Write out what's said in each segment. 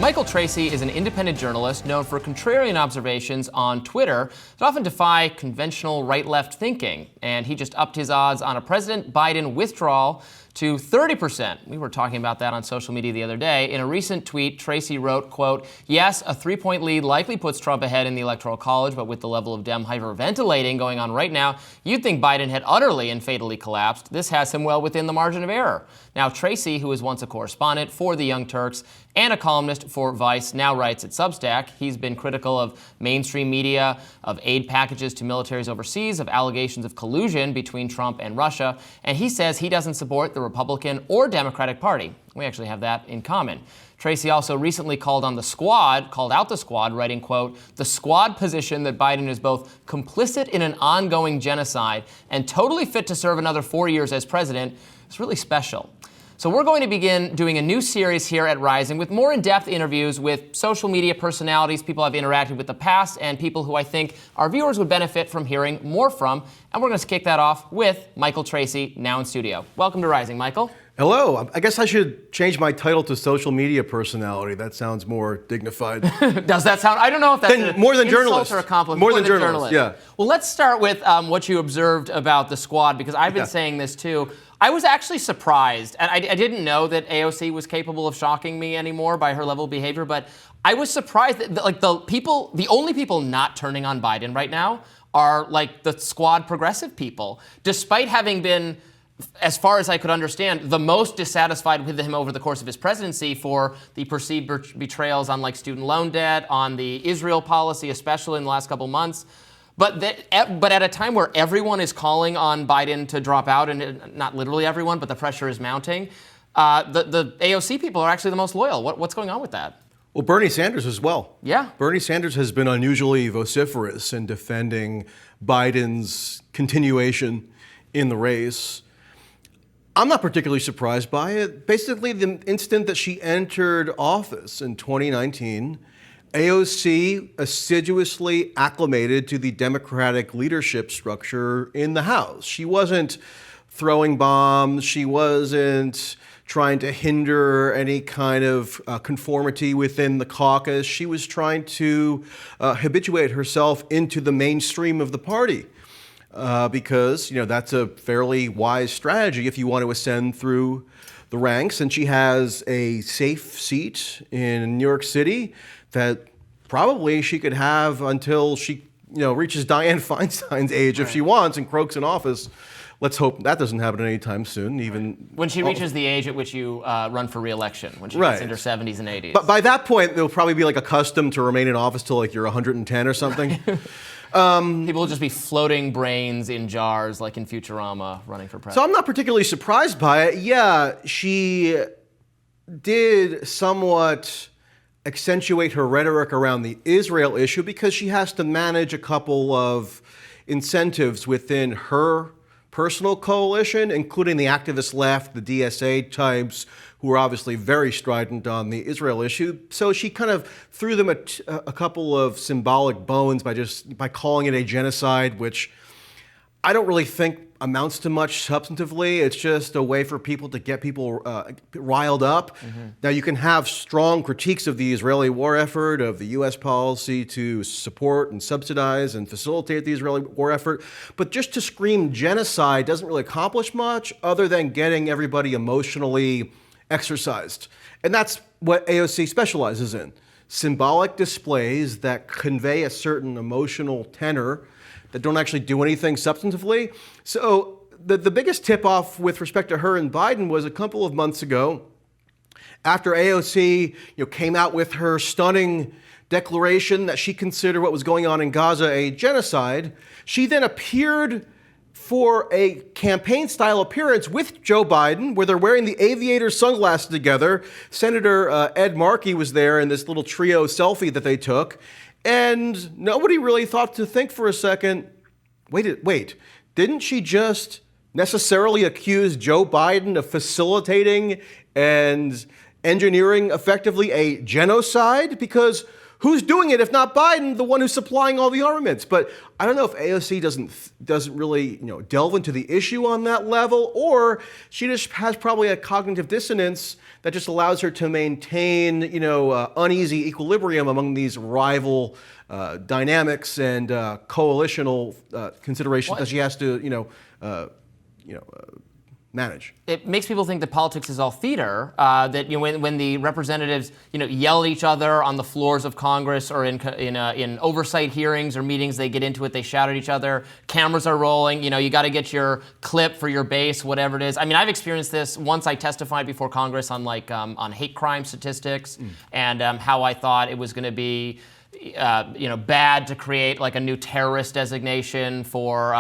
Michael Tracey is an independent journalist known for contrarian observations on Twitter that often defy conventional right-left thinking. And he just upped his odds on a President Biden withdrawal to 30%. We were talking about that on social media the other day. In a recent tweet, Tracey wrote, quote, "Yes, a 3-point lead likely puts Trump ahead in the Electoral College, but with the level of Dem hyperventilating going on right now, you'd think Biden had utterly and fatally collapsed. This has him well within the margin of error." Now, Tracey, who was once a correspondent for the Young Turks and a columnist for Vice, now writes at Substack. He's been critical of mainstream media, of aid packages to militaries overseas, of allegations of collusion between Trump and Russia, and he says he doesn't support the Republican or Democratic Party. We actually have that in common. Tracey also recently called out the squad, writing, quote, "The squad position that Biden is both complicit in an ongoing genocide and totally fit to serve another 4 years as president is really special." So we're going to begin doing a new series here at Rising with more in-depth interviews with social media personalities, people I've interacted with in the past, and people who I think our viewers would benefit from hearing more from. And we're going to kick that off with Michael Tracey, now in studio. Welcome to Rising, Michael. Hello. I guess I should change my title to social media personality. That sounds more dignified. Does that sound? I don't know if that's more than insult journalist or a compliment. More than journalist, yeah. Well, let's start with what you observed about the squad, because I've been saying this too. I was actually surprised, and I didn't know that AOC was capable of shocking me anymore by her level of behavior, but I was surprised that like the only people not turning on Biden right now are like the squad progressive people, despite having been, as far as I could understand, the most dissatisfied with him over the course of his presidency for the perceived betrayals on like student loan debt, on the Israel policy, especially in the last couple months. But at a time where everyone is calling on Biden to drop out, and not literally everyone, but the pressure is mounting, the AOC people are actually the most loyal. What's going on with that? Well, Bernie Sanders as well. Yeah. Bernie Sanders has been unusually vociferous in defending Biden's continuation in the race. I'm not particularly surprised by it. Basically, the instant that she entered office in 2019, AOC assiduously acclimated to the Democratic leadership structure in the House. She wasn't throwing bombs. She wasn't trying to hinder any kind of conformity within the caucus. She was trying to habituate herself into the mainstream of the party. Because, that's a fairly wise strategy if you want to ascend through the ranks. And she has a safe seat in New York City that probably she could have until she, reaches Dianne Feinstein's age if she wants and croaks in office. Let's hope that doesn't happen anytime soon. Even when she reaches the age at which you run for re-election, when she gets into her 70s and 80s. But by that point, they'll probably be like accustomed to remain in office till like you're 110 or something. People will just be floating brains in jars like in Futurama running for president. So I'm not particularly surprised by it. Yeah, she did somewhat accentuate her rhetoric around the Israel issue because she has to manage a couple of incentives within her personal coalition, including the activist left, the DSA types, who are obviously very strident on the Israel issue. So she kind of threw them a couple of symbolic bones by calling it a genocide, which I don't really think amounts to much substantively. It's just a way for people to get people riled up. Mm-hmm. Now, you can have strong critiques of the Israeli war effort, of the U.S. policy to support and subsidize and facilitate the Israeli war effort, but just to scream genocide doesn't really accomplish much other than getting everybody emotionally exercised. And that's what AOC specializes in. Symbolic displays that convey a certain emotional tenor that don't actually do anything substantively. So the biggest tip-off with respect to her and Biden was a couple of months ago, after AOC came out with her stunning declaration that she considered what was going on in Gaza a genocide. She then appeared for a campaign-style appearance with Joe Biden, where they're wearing the aviator sunglasses together. Senator Ed Markey was there in this little trio selfie that they took. And nobody really thought to think for a second, wait, didn't she just necessarily accuse Joe Biden of facilitating and engineering effectively a genocide? Because who's doing it if not Biden, the one who's supplying all the armaments? But I don't know if AOC doesn't really delve into the issue on that level, or she just has probably a cognitive dissonance that just allows her to maintain uneasy equilibrium among these rival dynamics and coalitional considerations that she has to manage. It makes people think that politics is all theater. That when the representatives yell at each other on the floors of Congress or in oversight hearings or meetings, they get into it, they shout at each other. Cameras are rolling. You got to get your clip for your base, whatever it is. I mean, I've experienced this once. I testified before Congress on on hate crime statistics and how I thought it was going to be bad to create like a new terrorist designation for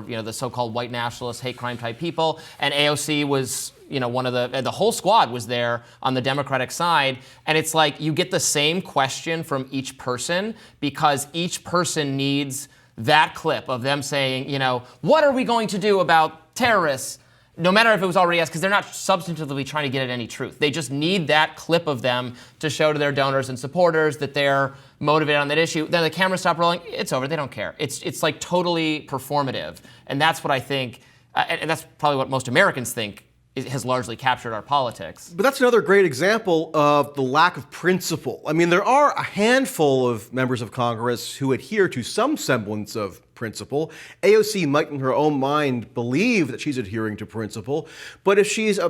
the so-called white nationalist hate crime type people. And AOC was one of the whole squad was there on the Democratic side. And it's like you get the same question from each person because each person needs that clip of them saying, what are we going to do about terrorists? No matter if it was already asked, because they're not substantively trying to get at any truth. They just need that clip of them to show to their donors and supporters that they're motivated on that issue. Then the cameras stop rolling. It's over. They don't care. It's like totally performative. And that's what I think, and that's probably what most Americans think has largely captured our politics. But that's another great example of the lack of principle. I mean, there are a handful of members of Congress who adhere to some semblance of principle. AOC might in her own mind believe that she's adhering to principle, but if she's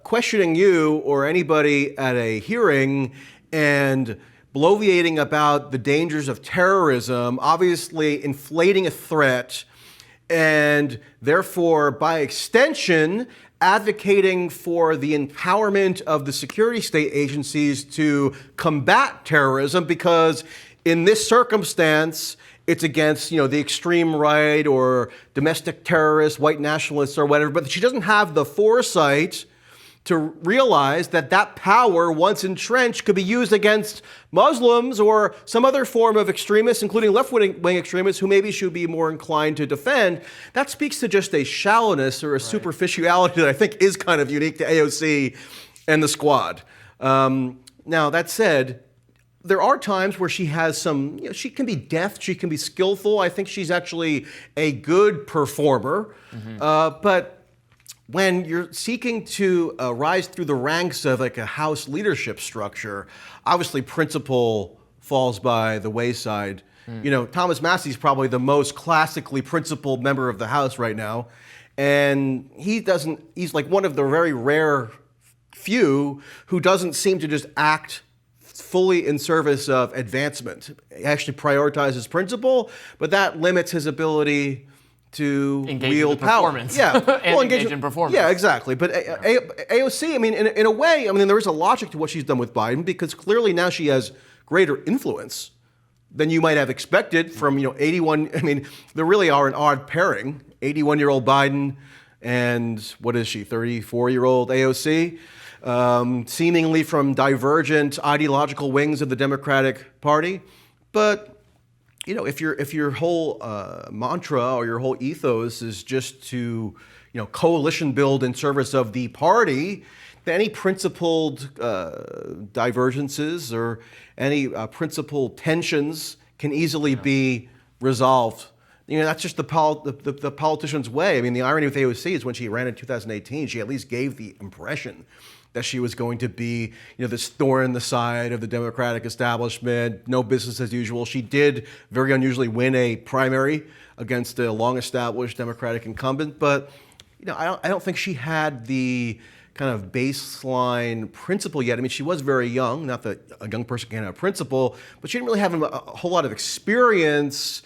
questioning you or anybody at a hearing and bloviating about the dangers of terrorism, obviously inflating a threat, and therefore, by extension, advocating for the empowerment of the security state agencies to combat terrorism, because in this circumstance, it's against, the extreme right or domestic terrorists, white nationalists or whatever, but she doesn't have the foresight to realize that that power, once entrenched, could be used against Muslims or some other form of extremists, including left-wing extremists, who maybe should be more inclined to defend. That speaks to just a shallowness or a superficiality that I think is kind of unique to AOC and the squad. Now, that said, there are times where she has some, she can be deft, she can be skillful. I think she's actually a good performer. But when you're seeking to rise through the ranks of like a House leadership structure, obviously principle falls by the wayside. Thomas Massey's probably the most classically principled member of the House right now. And he's like one of the very rare few who doesn't seem to just act fully in service of advancement. He actually prioritizes principle, but that limits his ability to wield power. Engage in performance. Yeah, exactly. But AOC, I mean, in a way, I mean, there is a logic to what she's done with Biden, because clearly now she has greater influence than you might have expected from 81. I mean, there really are an odd pairing: 81-year-old Biden and what is she, 34-year-old AOC. Seemingly from divergent ideological wings of the Democratic Party. But, if your whole mantra or your whole ethos is just to, coalition build in service of the party, then any principled divergences or any principled tensions can easily be resolved. That's just the politician's way. I mean, the irony with AOC is when she ran in 2018, she at least gave the impression that she was going to be, this thorn in the side of the Democratic establishment, no business as usual. She did very unusually win a primary against a long-established Democratic incumbent, but I don't think she had the kind of baseline principle yet. I mean, she was very young, not that a young person can't have principle, but she didn't really have a whole lot of experience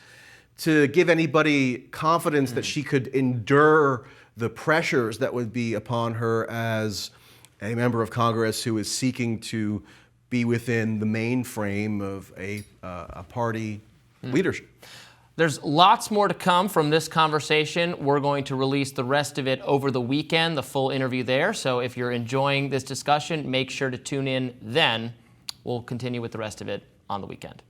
to give anybody confidence that she could endure the pressures that would be upon her as a member of Congress who is seeking to be within the mainframe of a party leadership. There's lots more to come from this conversation. We're going to release the rest of it over the weekend, the full interview there. So if you're enjoying this discussion, make sure to tune in then. We'll continue with the rest of it on the weekend.